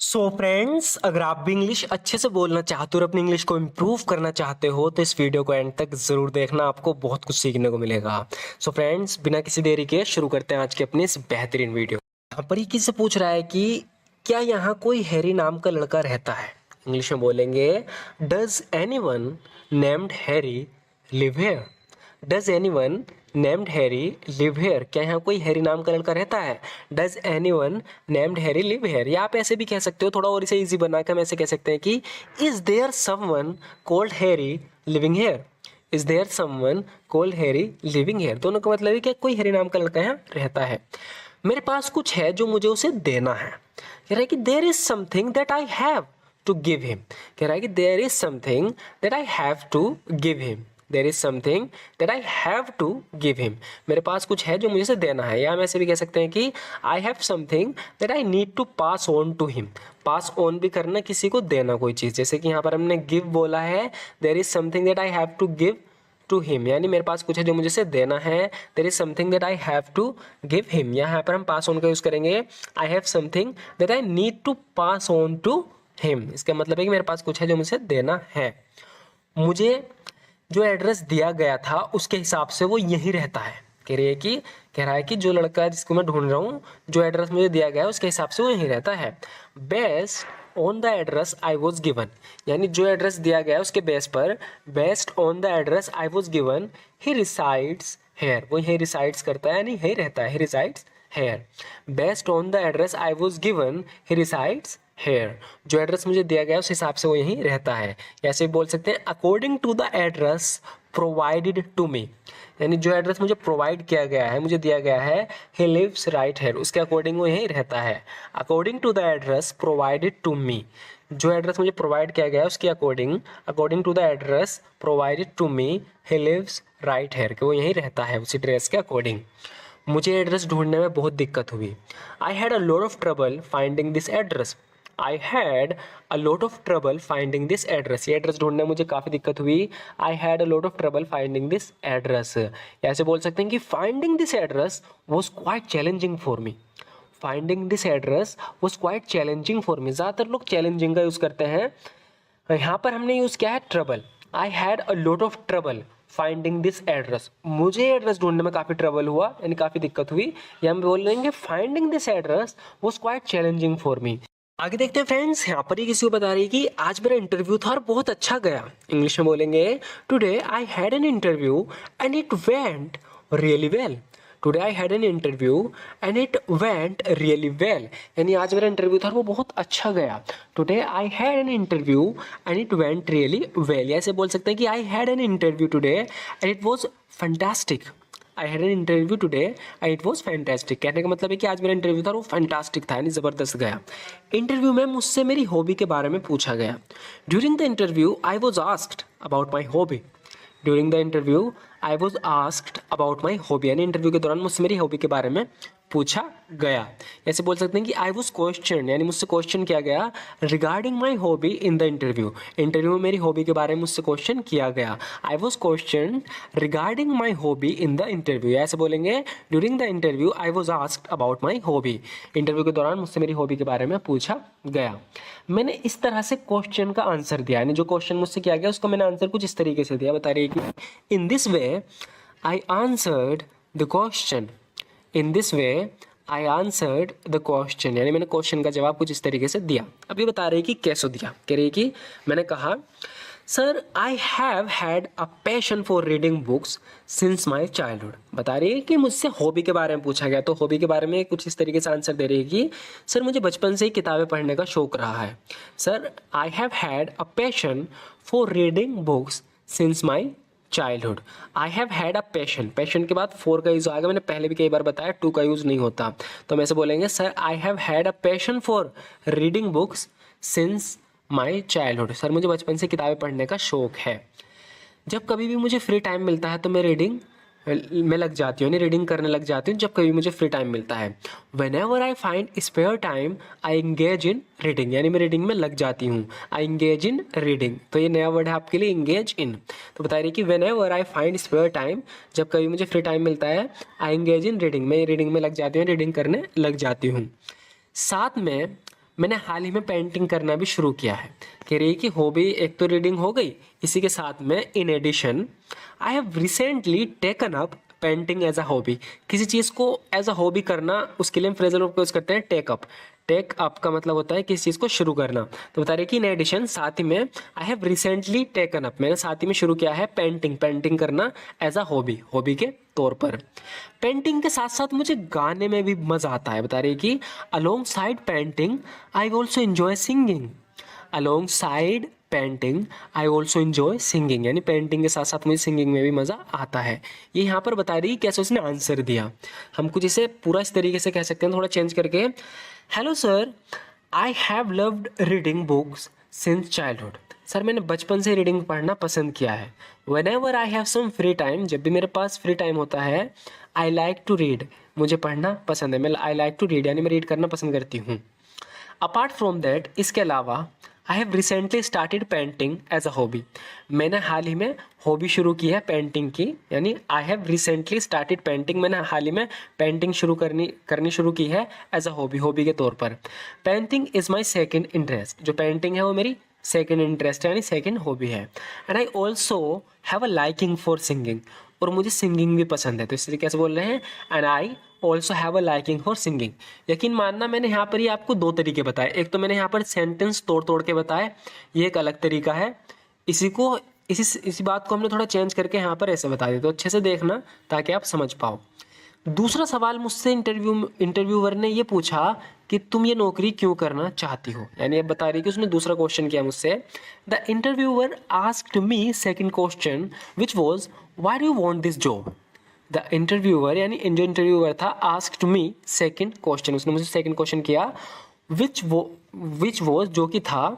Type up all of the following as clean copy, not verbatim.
So friends, अगर आप भी इंग्लिश अच्छे से बोलना चाहते हो और अपनी इंग्लिश को इम्प्रूव करना चाहते हो तो इस वीडियो को एंड तक ज़रूर देखना, आपको बहुत कुछ सीखने को मिलेगा। सो फ्रेंड्स, बिना किसी देरी के शुरू करते हैं आज की अपनी इस बेहतरीन वीडियो। यहाँ पर ही किसी से पूछ रहा है कि क्या यहाँ कोई हैरी नाम का लड़का रहता है। इंग्लिश में बोलेंगे, does anyone named Harry live here. Does anyone named Harry live here. क्या यहाँ कोई हैरी नाम का लड़का रहता है। Does anyone named Harry live here. या आप ऐसे भी कह सकते हो, थोड़ा और इसे इजी बना के हम ऐसे कह सकते हैं कि is there someone called Harry living here. Is there someone called Harry living here. दोनों का मतलब है कि कोई हैरी नाम का लड़का यहाँ रहता है। मेरे पास कुछ है जो मुझे उसे देना है। कह रहा है कि there is something that I have to give him. कह रहा है कि there is something that I have to give him. There is something that I have to give him. मेरे पास कुछ है जो मुझे से देना है। या हम ऐसे भी कह सकते हैं कि I have something that I need to pass on to him. Pass on भी करना, किसी को देना कोई चीज़। जैसे कि यहाँ पर हमने गिव बोला है, there is something that I have to give to him, यानी मेरे पास कुछ है जो मुझे से देना है। There is something that I have to give him. यहाँ पर हम पास ऑन का यूज़ करेंगे, I have something that I need to pass on to him. इसका मतलब है कि मेरे पास कुछ है जो मुझे देना है। मुझे जो एड्रेस दिया गया था उसके हिसाब से वो यहीं रहता है। कह रहा है कि जो लड़का जिसको मैं ढूंढ रहा हूँ, जो एड्रेस मुझे दिया गया है उसके हिसाब से वो यहीं रहता है। Based on the address I was given, यानी जो एड्रेस दिया गया है उसके बेस पर, based on the address I was given he resides here. वो यहीं रिसाइड्स करता है, यानी यहीं रहता है, he resides here. Based on the address I was given he resides here. जो एड्रेस मुझे दिया गया है उस हिसाब से वो यहीं रहता है। ऐसे बोल सकते हैं, according to the address provided to me, यानी जो एड्रेस मुझे प्रोवाइड किया गया है, मुझे दिया गया है, ही लिव्स राइट हेयर, उसके अकॉर्डिंग वो यहीं रहता है। According to the address provided to me, जो एड्रेस मुझे प्रोवाइड किया गया है उसके according, according to the address provided to me he lives right here, कि वो यहीं रहता है उसी एड्रेस के अकॉर्डिंग। मुझे एड्रेस ढूंढने में बहुत दिक्कत हुई। I had a lot of trouble finding this address. I had a lot of trouble finding this address. ये एड्रेस ढूंढने में मुझे काफ़ी दिक्कत हुई। I had a lot of trouble finding this address. ऐसे बोल सकते हैं कि finding this address was quite challenging for me. Finding this address was quite challenging for me. ज़्यादातर लोग चैलेंजिंग का यूज़ करते हैं। यहाँ पर हमने यूज़ किया है trouble. I had a lot of trouble finding this address. मुझे एड्रेस ढूंढने में काफ़ी ट्रबल हुआ, यानी काफ़ी दिक्कत हुई। या हम बोल लेंगे finding this address was quite challenging for me. आगे देखते हैं फ्रेंड्स, यहाँ पर ही किसी को बता रही है कि आज मेरा इंटरव्यू था और बहुत अच्छा गया। इंग्लिश में बोलेंगे, today I had an interview and it went really well. Today I had an interview and it went really well, यानी आज मेरा इंटरव्यू था और वो बहुत अच्छा गया। Today I had an interview and it went really well. ऐसे बोल सकते हैं कि I had an interview today and it was fantastic. I had an interview today and it was fantastic. कहने का मतलब है कि आज मेरा इंटरव्यू था और वो फैंटास्टिक था, यानी ज़बरदस्त गया। इंटरव्यू में मुझसे मेरी हॉबी के बारे में पूछा गया। During the interview I was asked about my hobby. During the interview I was asked about my hobby, यानी इंटरव्यू के दौरान मुझसे मेरी हॉबी के बारे में पूछा गया। ऐसे बोल सकते हैं कि आई वॉज क्वेश्चन, यानी मुझसे क्वेश्चन किया गया regarding my hobby in the interview. Interview में मेरी हॉबी के बारे में मुझसे क्वेश्चन किया गया। I was question regarding my hobby in the interview. ऐसे बोलेंगे, during the interview I was asked about my hobby. Interview के दौरान मुझसे मेरी हॉबी के बारे में पूछा गया। मैंने इस तरह से क्वेश्चन का आंसर दिया, यानी जो क्वेश्चन मुझसे किया गया उसको मैंने आंसर कुछ इस तरीके से दिया। बता रही है कि in this way I answered the question. In this way I answered the question, यानी मैंने क्वेश्चन का जवाब कुछ इस तरीके से दिया। अब ये बता रही है कि कैसे दिया। कह रही है कि मैंने कहा, sir I have had a passion for reading books since my childhood. बता रही है कि मुझसे हॉबी के बारे में पूछा गया, तो हॉबी के बारे में कुछ इस तरीके से आंसर दे रही है कि सर मुझे बचपन से ही किताबें पढ़ने का शौक रहा है। Sir I have had a passion for reading books since my childhood. I have had a passion, passion के बाद फोर का यूज़ आएगा, मैंने पहले भी कई बार बताया, टू का यूज़ नहीं होता। तो हम ऐसे बोलेंगे, sir I have had a passion for reading books since my childhood. Sir मुझे बचपन से किताबें पढ़ने का शौक है। जब कभी भी मुझे फ्री टाइम मिलता है तो मैं रीडिंग में लग जाती हूँ, यानी रीडिंग करने लग जाती हूँ जब कभी मुझे फ्री टाइम मिलता है। Whenever I find spare time I engage in reading, यानी मैं रीडिंग में लग जाती हूँ। आई इंगेज इन रीडिंग, तो ये नया वर्ड है आपके लिए, इंगेज इन। तो बता रही है कि whenever I find spare time, जब कभी मुझे फ्री टाइम मिलता है, आई इंगेज इन रीडिंग, मैं रीडिंग में लग जाती हूँ, रीडिंग करने लग जाती हूँ। साथ में मैंने हाल ही में पेंटिंग करना भी शुरू किया है। कह रही है कि हॉबी एक तो रीडिंग हो गई, इसी के साथ में in addition I have recently taken up painting as a hobby. किसी चीज़ को एज अ हॉबी करना, उसके लिए हम फ्रेजल वर्ब यूज करते हैं टेक अप। टेक अप का मतलब होता है किसी चीज़ को शुरू करना। तो बता रहे कि इन एडिशन साथ ही में आई हैव रिसेंटली टेकन अप, मैंने साथ ही में शुरू किया है पेंटिंग करना एज अ हॉबी, हॉबी के तौर पर। पेंटिंग के साथ साथ मुझे गाने में भी मज़ा आता है। बता रही कि along side painting I also enjoy singing. Along side painting I also enjoy singing, यानी पेंटिंग के साथ साथ मुझे सिंगिंग में भी मज़ा आता है। ये यहाँ पर बता रही कैसे उसने आंसर दिया। हम कुछ इसे पूरा इस तरीके से कह सकते हैं, थोड़ा चेंज करके। Hello sir, I have loved reading books since childhood. Sir मैंने बचपन से रीडिंग पढ़ना पसंद किया है। Whenever I have some free time, जब भी मेरे पास फ्री टाइम होता है, आई लाइक टू रीड, मुझे पढ़ना पसंद है। मैं आई लाइक टू रीड यानी मैं रीड करना पसंद करती हूँ। अपार्ट फ्रॉम दैट, इसके अलावा I have recently started painting as a hobby, मैंने हाल ही में हॉबी शुरू की है पेंटिंग की, यानी आई हैव रिसेंटली स्टार्टेड पेंटिंग, मैंने हाल ही में पेंटिंग करनी शुरू की है एज अ हॉबी, हॉबी के तौर पर। Painting is my second interest, जो पेंटिंग है वो मेरी सेकेंड इंटरेस्ट है यानी सेकेंड हॉबी है। And I also have a liking for singing, और मुझे सिंगिंग भी पसंद है। तो इसलिए कैसे बोल रहे हैं, and I also have a liking for singing. यकीन मानना मैंने यहाँ पर ही आपको दो तरीके बताए, एक तो मैंने यहाँ पर सेंटेंस तोड़ तोड़ के बताए, ये एक अलग तरीका है। इसी बात को हमने थोड़ा चेंज करके यहाँ पर ऐसे बता दिया, तो अच्छे से देखना ताकि आप समझ पाओ। दूसरा सवाल मुझसे इंटरव्यूअर ने ये पूछा कि तुम ये नौकरी क्यों करना चाहती हो, यानी अब बता रही कि उसने दूसरा क्वेश्चन किया मुझसे। The interviewer asked me second question which was why do you want this job. The interviewer यानी जो इंटरव्यूअर था, आस्क्ड मी सेकंड क्वेश्चन, उसने मुझे सेकंड क्वेश्चन किया विच वॉज जो कि था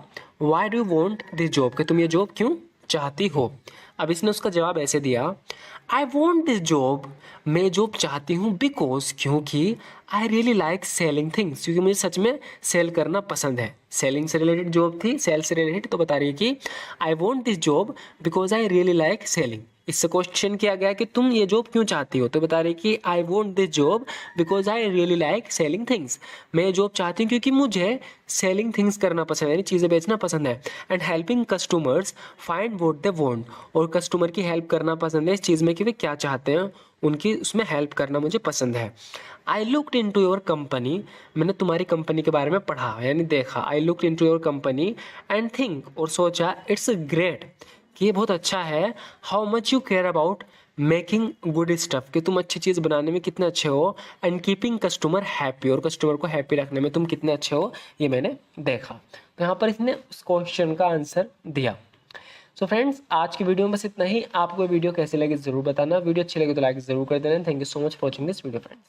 why do you want this job, कि तुम ये जॉब क्यों चाहती हो। अब इसने उसका जवाब ऐसे दिया, आई वॉन्ट दिस जॉब, मैं जॉब चाहती हूँ बिकॉज, क्योंकि I really like selling things, क्योंकि मुझे सच में सेल करना पसंद है। सेलिंग से रिलेटेड जॉब थी, सेल से रिलेटेड, तो बता रही है कि I want this job because I really like selling. इससे क्वेश्चन किया गया कि तुम ये जॉब क्यों चाहती हो, तो बता रही कि I want this job because I really like selling things, मैं ये जॉब चाहती हूँ क्योंकि मुझे सेलिंग थिंग्स करना पसंद है, यानी चीज़ें बेचना पसंद है। And helping customers find what they want, और कस्टमर की हेल्प करना पसंद है इस चीज़ में कि वे क्या चाहते हैं, उनकी उसमें हेल्प करना मुझे पसंद है। I looked in to your company, मैंने तुम्हारी कंपनी के बारे में पढ़ा यानी देखा। I looked in to your company and think, और सोचा इट्स ग्रेट, कि ये बहुत अच्छा है। How much you care about making good stuff, कि तुम अच्छी चीज़ बनाने में कितने अच्छे हो। एंड कीपिंग कस्टमर हैप्पी, और कस्टमर को हैप्पी रखने में तुम कितने अच्छे हो, ये मैंने देखा। तो यहाँ पर इसने उस क्वेश्चन का आंसर दिया। सो फ्रेंड्स, आज की वीडियो में बस इतना ही। आपको वीडियो कैसे लगी ज़रूर बताना, वीडियो अच्छी लगी तो लाइक ज़रूर कर देना। Thank you so much for watching this video friends.